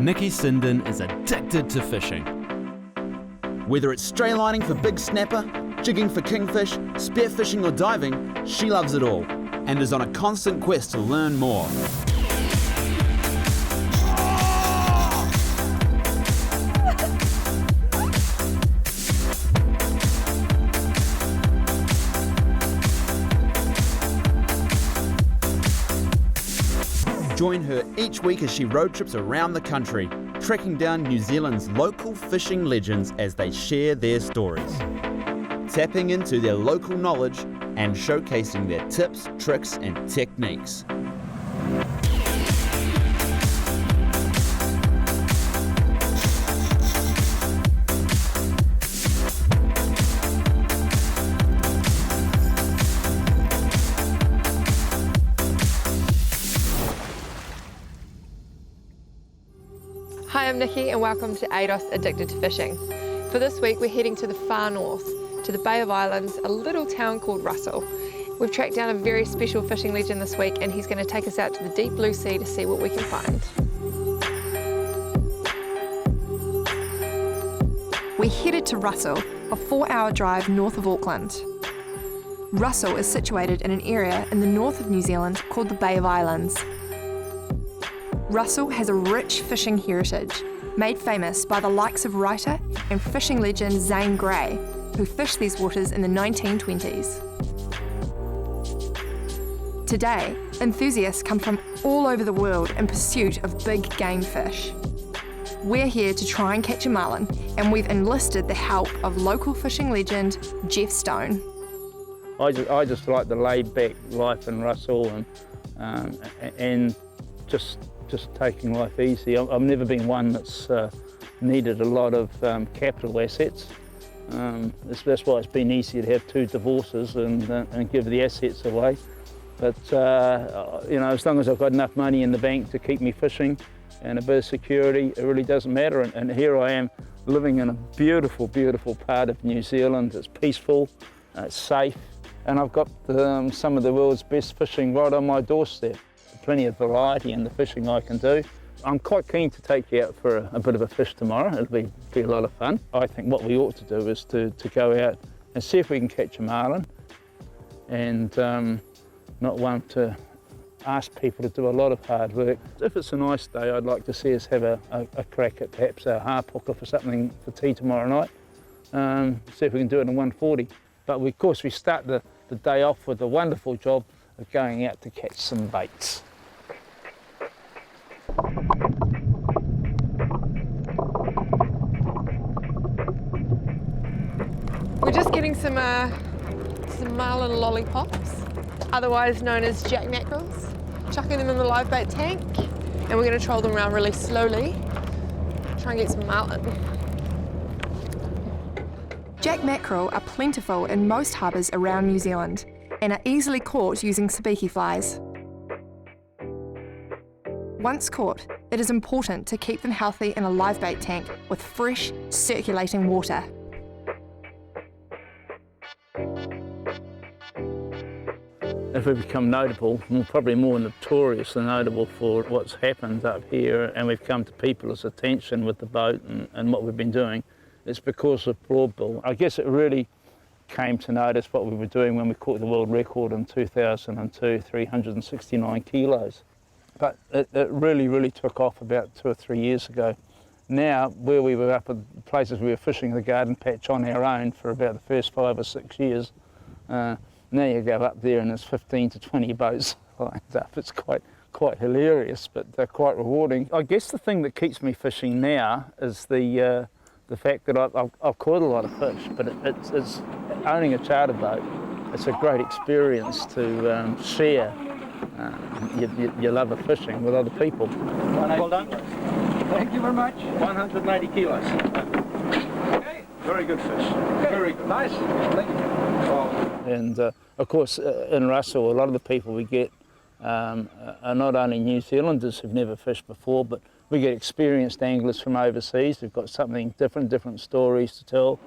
Nikki Sinden is addicted to fishing. Whether it's straylining for big snapper, jigging for kingfish, spearfishing or diving, she loves it all and is on a constant quest to learn more. Join her each week as she road trips around the country, tracking down New Zealand's local fishing legends as they share their stories, tapping into their local knowledge and showcasing their tips, tricks and techniques. Hi, I'm Nikki and welcome to ADOS Addicted to Fishing. For this week we're heading to the far north, to the Bay of Islands, a little town called Russell. We've tracked down a very special fishing legend this week and he's going to take us out to the deep blue sea to see what we can find. We headed to Russell, a 4-hour drive north of Auckland. Russell is situated in an area in the north of New Zealand called the Bay of Islands. Russell has a rich fishing heritage, made famous by the likes of writer and fishing legend Zane Grey, who fished these waters in the 1920s. Today, enthusiasts come from all over the world in pursuit of big game fish. We're here to try and catch a marlin, and we've enlisted the help of local fishing legend Jeff Stone. I just like the laid-back life in Russell and just taking life easy. I've never been one that's needed a lot of capital assets. That's why it's been easier to have 2 divorces and give the assets away. But you know, as long as I've got enough money in the bank to keep me fishing and a bit of security, it really doesn't matter. And here I am living in a beautiful, beautiful part of New Zealand. It's peaceful, it's safe, and I've got some of the world's best fishing right on my doorstep. Plenty of variety in the fishing I can do. I'm quite keen to take you out for a bit of a fish tomorrow. It'll be a lot of fun. I think what we ought to do is to go out and see if we can catch a marlin, and not one to ask people to do a lot of hard work. If it's a nice day, I'd like to see us have a crack at perhaps a harp hooker for something for tea tomorrow night. See if we can do it in 140. But of course we start the day off with a wonderful job of going out to catch some baits. We're just getting some marlin lollipops, otherwise known as jack mackerels, chucking them in the live bait tank, and we're going to troll them around really slowly, try and get some marlin. Jack mackerel are plentiful in most harbours around New Zealand and are easily caught using sabiki flies. Once caught, it is important to keep them healthy in a live bait tank with fresh, circulating water. If we become notable, we're probably more notorious than notable for what's happened up here, and we've come to people's attention with the boat and what we've been doing, it's because of broadbill. I guess it really came to notice what we were doing when we caught the world record in 2002, 369 kilos. But it really took off about 2 or 3 years ago. Now, where we were up at places we were fishing the garden patch on our own for about the first 5 or 6 years, now you go up there and there's 15 to 20 boats lined up. It's quite hilarious, but quite rewarding. I guess the thing that keeps me fishing now is the fact that I've caught a lot of fish, but it's owning a charter boat. It's a great experience to share your love of fishing with other people. Well done. Thank you very much. 180 kilos. Okay. Very good fish. Okay. Very good. Nice. Thank you. And of course, in Russell, a lot of the people we get are not only New Zealanders who've never fished before, but we get experienced anglers from overseas who've got something different stories to tell.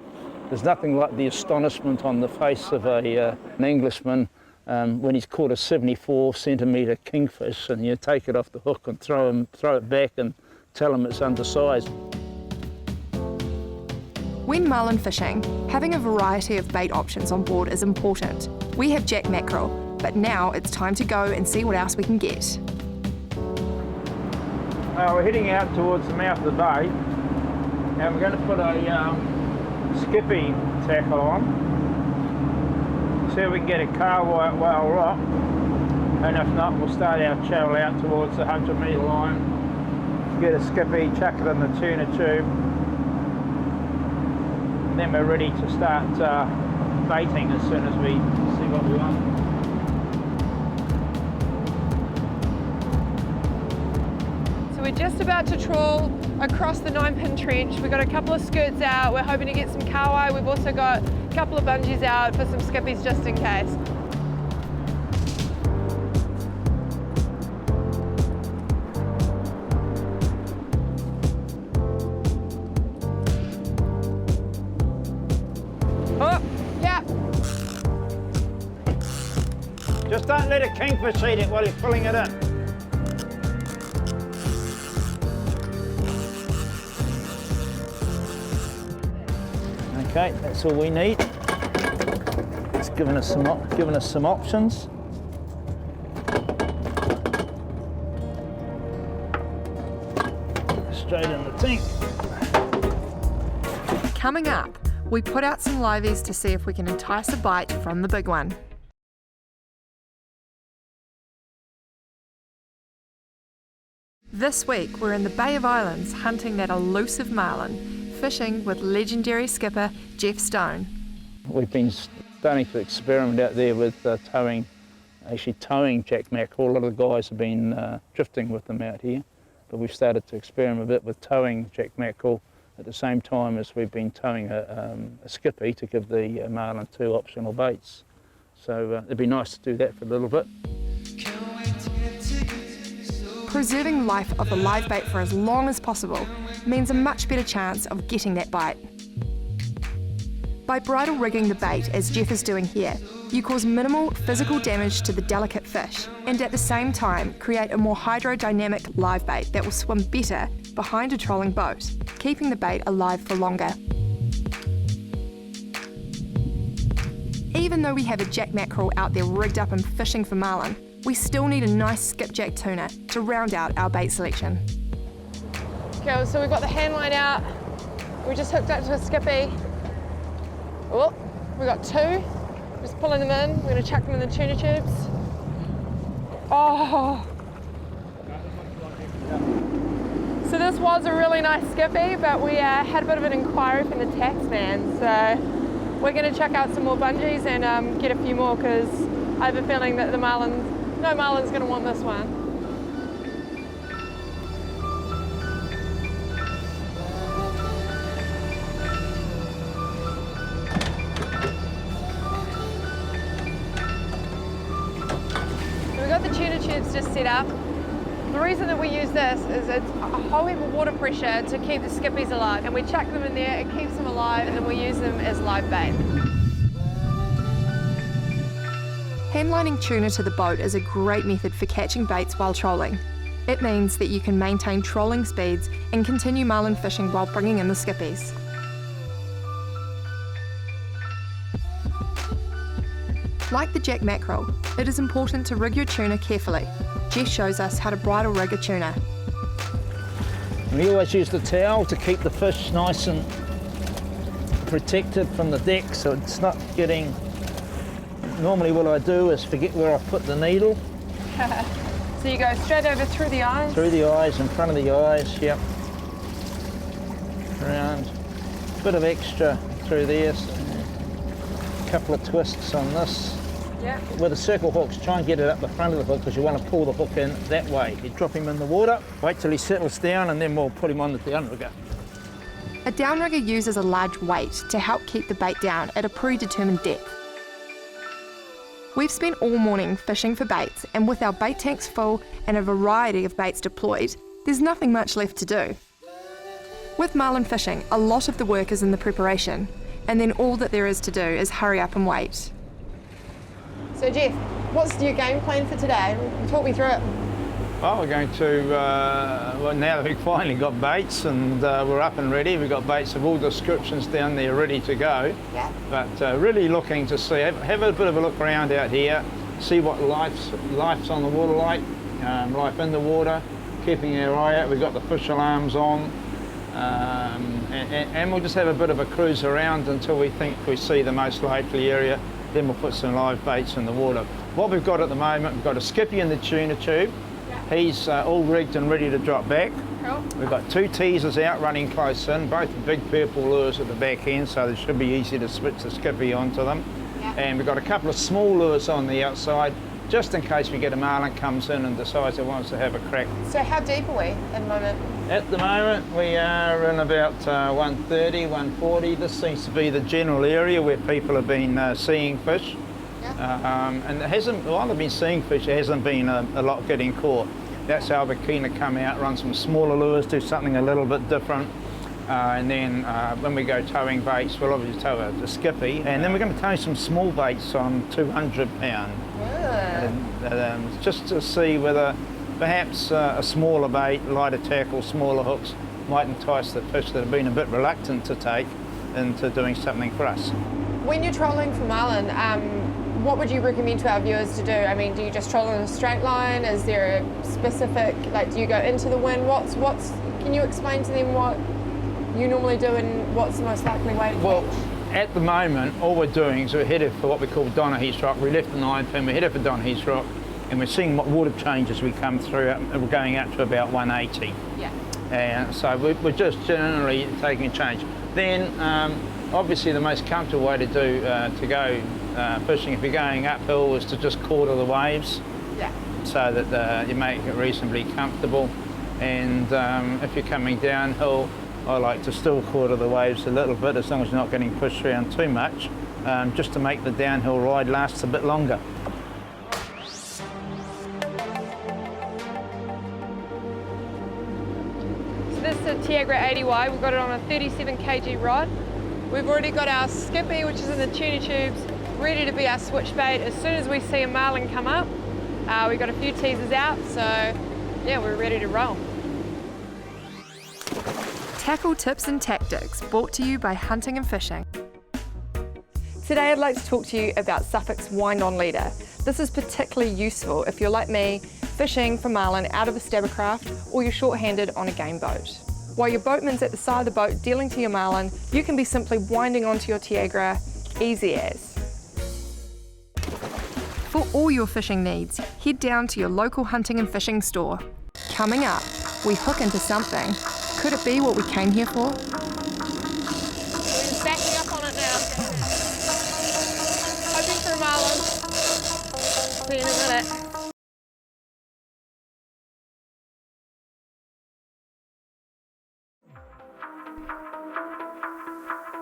There's nothing like the astonishment on the face of an Englishman when he's caught a 74 centimetre kingfish and you take it off the hook and throw it back and tell them it's undersized. When marlin fishing, having a variety of bait options on board is important. We have jack mackerel, but now it's time to go and see what else we can get. We're heading out towards the mouth of the bay, and we're going to put a skippy tackle on. See if we can get a carwhite whale rock, and if not, we'll start our channel out towards the 100-metre line, get a skippy, chuck it in the tuna tube, and then we're ready to start baiting as soon as we see what we want. So we're just about to trawl across the 9-pin trench. We've got a couple of skirts out. We're hoping to get some kahawai. We've also got a couple of bungees out for some skippies just in case. Oh, yeah. Just don't let a kingfish eat it while you're pulling it in. Okay, that's all we need. It's given us some options. Straight in the tank. Coming up, we put out some liveys to see if we can entice a bite from the big one. This week, we're in the Bay of Islands hunting that elusive marlin, fishing with legendary skipper Jeff Stone. We've been starting to experiment out there with towing jack mackerel. A lot of the guys have been drifting with them out here, but we've started to experiment a bit with towing jack mackerel at the same time as we've been towing a skippy to give the marlin 2 optional baits. So it'd be nice to do that for a little bit. Preserving the life of the live bait for as long as possible means a much better chance of getting that bite. By bridle rigging the bait, as Jeff is doing here, you cause minimal physical damage to the delicate fish and at the same time create a more hydrodynamic live bait that will swim better behind a trolling boat, keeping the bait alive for longer. Even though we have a jack mackerel out there rigged up and fishing for marlin, we still need a nice skipjack tuna to round out our bait selection. Okay, so we've got the hand line out. We just hooked up to a skippy. Oh, we've got 2. Just pulling them in. We're going to chuck them in the tuna tubes. Oh. So this was a really nice skippy, but we had a bit of an inquiry from the tax man. So we're going to chuck out some more bungees and get a few more, because I have a feeling that no marlin's going to want this one. We've got the tuna tubes just set up. The reason that we use this is it's a whole heap of water pressure to keep the skippies alive, and we chuck them in there, it keeps them alive, and then we use them as live bait. Handlining tuna to the boat is a great method for catching baits while trolling. It means that you can maintain trolling speeds and continue marlin fishing while bringing in the skippies. Like the jack mackerel, it is important to rig your tuna carefully. Jeff shows us how to bridle rig a tuna. We always use the towel to keep the fish nice and protected from the deck, so it's not getting... Normally what I do is forget where I put the needle. So you go straight over through the eyes? Through the eyes, in front of the eyes, yep. Around. Bit of extra through there. So a couple of twists on this. Yep. With the circle hooks, try and get it up the front of the hook, because you want to pull the hook in that way. You drop him in the water, wait till he settles down, and then we'll put him on the downrigger. A downrigger uses a large weight to help keep the bait down at a predetermined depth. We've spent all morning fishing for baits, and with our bait tanks full and a variety of baits deployed, there's nothing much left to do. With marlin fishing, a lot of the work is in the preparation, and then all that there is to do is hurry up and wait. So Jeff, what's your game plan for today? Talk me through it. Well, we're going to, well, now that we've finally got baits and we're up and ready, we've got baits of all descriptions down there ready to go. Yeah. But really looking to see, have a bit of a look around out here, see what life's on the water like, life in the water, keeping our eye out. We've got the fish alarms on, and we'll just have a bit of a cruise around until we think we see the most likely area. Then we'll put some live baits in the water. What we've got at the moment, we've got a skippy in the tuna tube. He's all rigged and ready to drop back. Cool. We've got 2 teasers out running close in, both big purple lures at the back end, so they should be easy to switch the skippy onto them. Yeah. And we've got a couple of small lures on the outside, just in case we get a marlin comes in and decides it wants to have a crack. So how deep are we at the moment? At the moment, we are in about 130, 140. This seems to be the general area where people have been seeing fish. And it hasn't, while they've been seeing fish, there hasn't been a lot getting caught. That's how we're keen to come out, run some smaller lures, do something a little bit different. And then when we go towing baits, we'll obviously tow a skippy. And then we're going to tow some small baits on 200 pound. Just to see whether perhaps a smaller bait, lighter tackle, smaller hooks might entice the fish that have been a bit reluctant to take into doing something for us. When you're trolling for marlin, what would you recommend to our viewers to do? I mean, do you just troll in a straight line? Is there a specific, like, do you go into the wind? Can you explain to them what you normally do and what's the most likely way to Well, catch? at the moment, all we're doing is we're headed for what we call Donaghy's Rock. We left the 9 pin, we're headed for Donaghy's Rock, and we're seeing what water changes we come through, and we're going out to about 180. Yeah. And so we're just generally taking a change. Then, obviously, the most comfortable way to go fishing if you're going uphill is to just quarter the waves. Yeah. So that you make it reasonably comfortable. And if you're coming downhill, I like to still quarter the waves a little bit, as long as you're not getting pushed around too much, just to make the downhill ride last a bit longer. So this is a Tiagra 80Y. We've got it on a 37 kg rod. We've already got our skippy, which is in the tuna tubes, ready to be our switch bait. As soon as we see a marlin come up, we've got a few teasers out, so yeah, we're ready to roll. Tackle tips and tactics brought to you by Hunting and Fishing. Today I'd like to talk to you about Suffolk's wind-on leader. This is particularly useful if you're like me, fishing for marlin out of a stabbercraft or you're short-handed on a game boat. While your boatman's at the side of the boat dealing to your marlin, you can be simply winding onto your Tiagra, easy as. For all your fishing needs, head down to your local Hunting and Fishing store. Coming up, we hook into something. Could it be what we came here for? We're just backing up on it now. Hoping for a marlin. See you in a minute.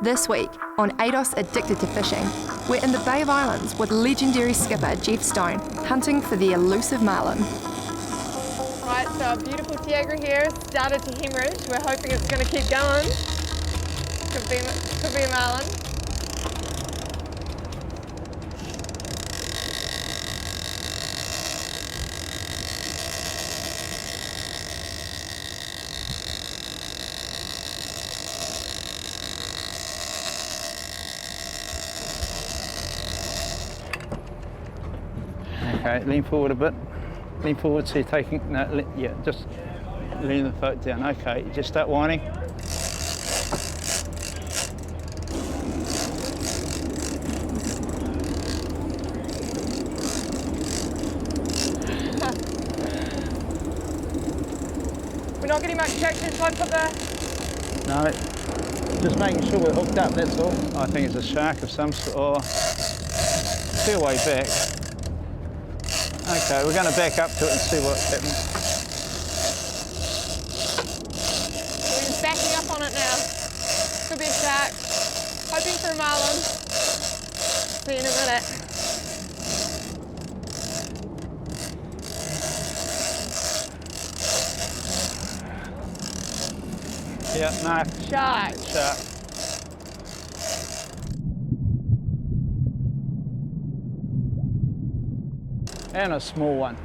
This week on ADOS Addicted to Fishing, we're in the Bay of Islands with legendary skipper Jeff Stone, hunting for the elusive marlin. Right, so our beautiful Tiagra here started to hemorrhage. We're hoping it's going to keep going. Could be a marlin. Okay, lean forward a bit. Lean forward so you're taking, no, yeah, just lean the boat down. Okay, just start whining. We're not getting much traction, so I put the... No, just making sure we're hooked up, that's all. I think it's a shark of some sort, or fair way back. Okay, we're going to back up to it and see what's happening. We're just backing up on it now. Could be a shark. Hoping for a marlin. See you in a minute. Yeah, no. Shark. Shark. And a small one.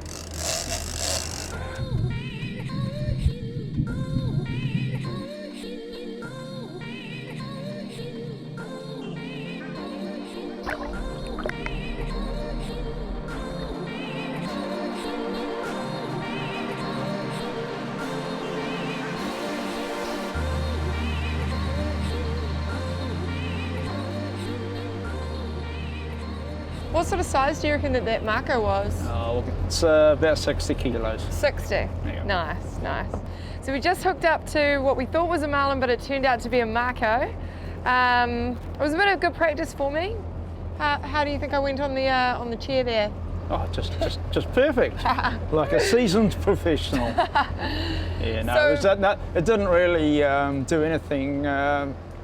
What sort of size do you reckon that mako was? Oh, it's about 60 kilos. 60. Yeah. Nice, nice. So we just hooked up to what we thought was a marlin, but it turned out to be a mako. It was a bit of good practice for me. How do you think I went on the chair there? Oh, just perfect. Like a seasoned professional. Yeah, no, So- it didn't really do anything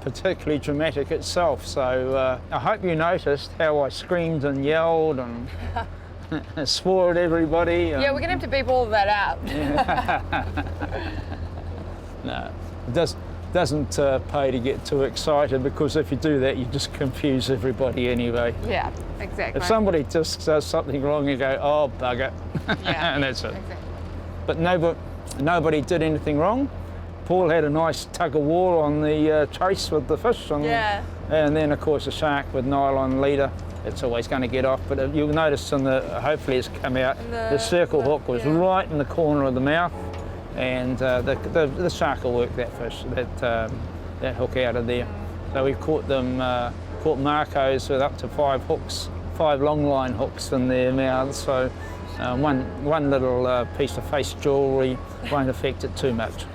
particularly dramatic itself. So I hope you noticed how I screamed and yelled and swore at everybody. Yeah, we're gonna have to beep all of that out. No, it doesn't pay to get too excited, because if you do that, you just confuse everybody anyway. Yeah, exactly. If somebody just does something wrong, you go, oh, bugger, Yeah, and that's it. exactly. But nobody did anything wrong. Paul had a nice tug of war on the chase with the fish, and then of course a shark with nylon leader. It's always going to get off, but you'll notice hopefully it's come out. The circle hook was right in the corner of the mouth, and the shark will work that fish, that hook out of there. So we caught marcos with up to 5 hooks, 5 long line hooks in their mouths. So one little piece of face jewellery won't affect it too much.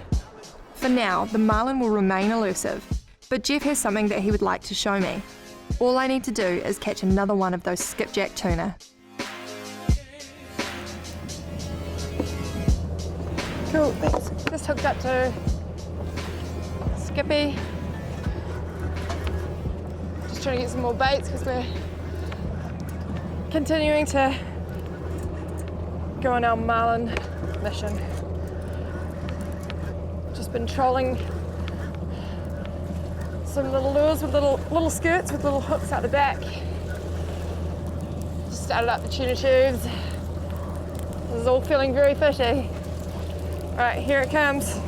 For now, the marlin will remain elusive, but Jeff has something that he would like to show me. All I need to do is catch another one of those skipjack tuna. Cool, thanks. Just hooked up to Skippy. Just trying to get some more baits because we're continuing to go on our marlin mission. Just been trolling some little lures with little skirts with little hooks out the back. Just started up the tuna tubes. This is all feeling very fishy. All right, here it comes.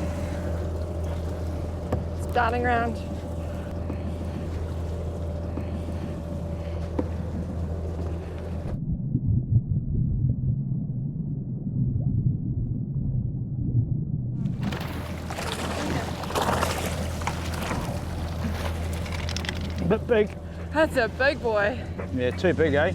It's darting around. A bit big. That's a big boy. Yeah, too big, eh?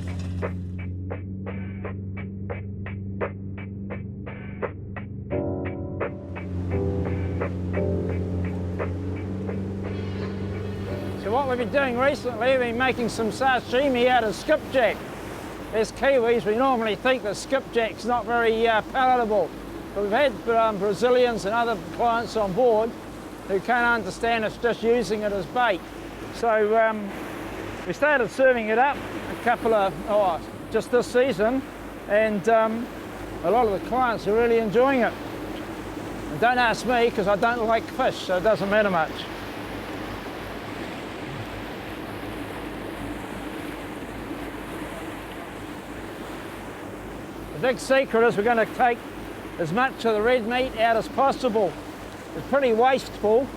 So what we've been doing recently, we've been making some sashimi out of skipjack. As Kiwis, we normally think that skipjack's not very palatable. But we've had Brazilians and other clients on board who can't understand us just using it as bait. So we started serving it up just this season, and a lot of the clients are really enjoying it. And don't ask me, because I don't like fish, so it doesn't matter much. The big secret is we're going to take as much of the red meat out as possible. It's pretty wasteful,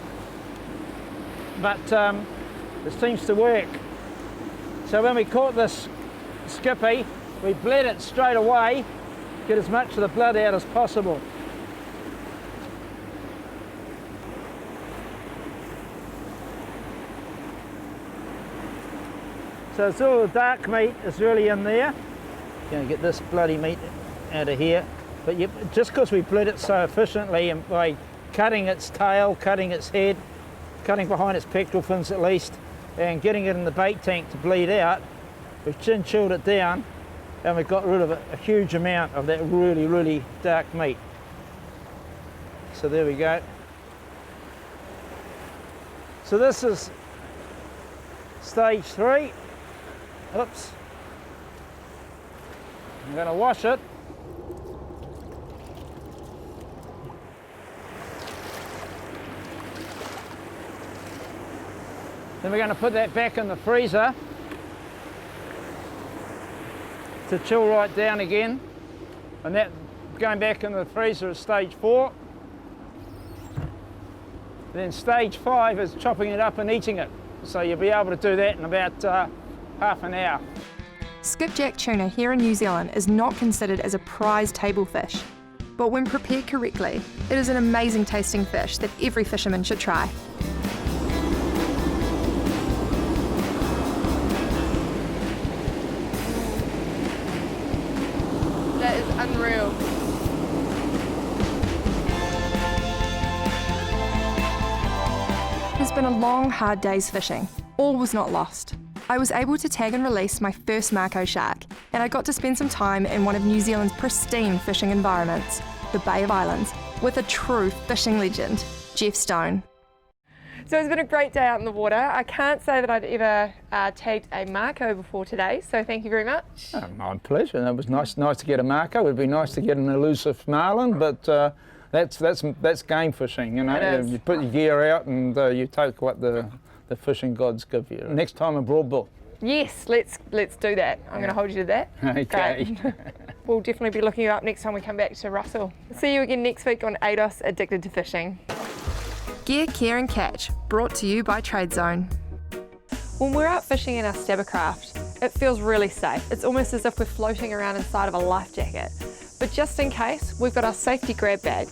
but it seems to work. So when we caught this skippy, we bled it straight away, get as much of the blood out as possible. So it's all the dark meat is really in there. Going to get this bloody meat out of here. But just because we bled it so efficiently, and by cutting its tail, cutting its head, cutting behind its pectoral fins at least, and getting it in the bait tank to bleed out, we've chin chilled it down, and we've got rid of a huge amount of that really, really dark meat. So there we go. So this is stage 3. Oops. I'm going to wash it. Then we're going to put that back in the freezer to chill right down again. And that going back in the freezer is stage 4. Then stage 5 is chopping it up and eating it. So you'll be able to do that in about half an hour. Skipjack tuna here in New Zealand is not considered as a prize table fish, but when prepared correctly, it is an amazing tasting fish that every fisherman should try. It's been a long, hard day's fishing. All was not lost. I was able to tag and release my first Mako shark, and I got to spend some time in one of New Zealand's pristine fishing environments, the Bay of Islands, with a true fishing legend, Jeff Stone. So it's been a great day out in the water. I can't say that I'd ever tagged a Mako before today, so thank you very much. Oh, my pleasure. It was nice to get a Mako. It would be nice to get an elusive marlin, but that's game fishing. You know, It is. you put your gear out and you take what the fishing gods give you. Next time a broad bill. Yes, let's do that. I'm going to hold you to that. Okay. Great. We'll definitely be looking you up next time we come back to Russell. See you again next week on ADOS Addicted to Fishing. Gear, Care and Catch, brought to you by Trade Zone. When we're out fishing in our stabbercraft, it feels really safe. It's almost as if we're floating around inside of a life jacket. But just in case, we've got our safety grab bag.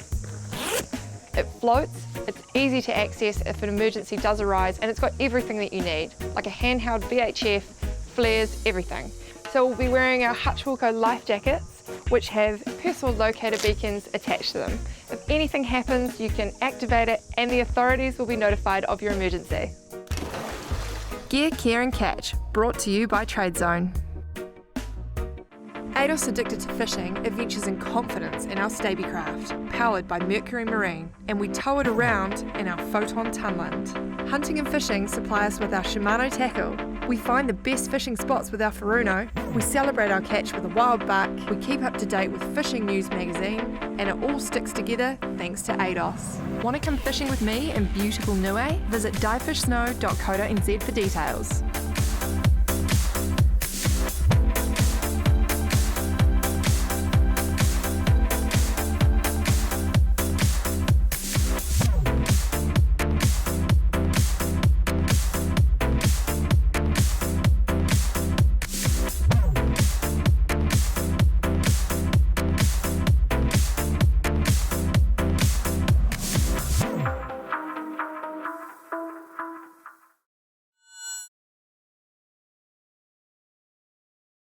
It floats, it's easy to access if an emergency does arise, and it's got everything that you need, like a handheld VHF, flares, everything. So we'll be wearing our Hutch Wilco life jackets, which have personal locator beacons attached to them. If anything happens, you can activate it and the authorities will be notified of your emergency. Gear, Care and Catch, brought to you by Trade Zone. ADOS Addicted to Fishing adventures in confidence in our Stabbycraft, powered by Mercury Marine, and we tow it around in our Photon Tunland. Hunting and fishing supply us with our Shimano tackle. We find the best fishing spots with our Furuno. We celebrate our catch with a wild buck. We keep up to date with Fishing News magazine, and it all sticks together thanks to ADOS. Want to come fishing with me in beautiful Niue? Visit diefishsnow.co.nz for details.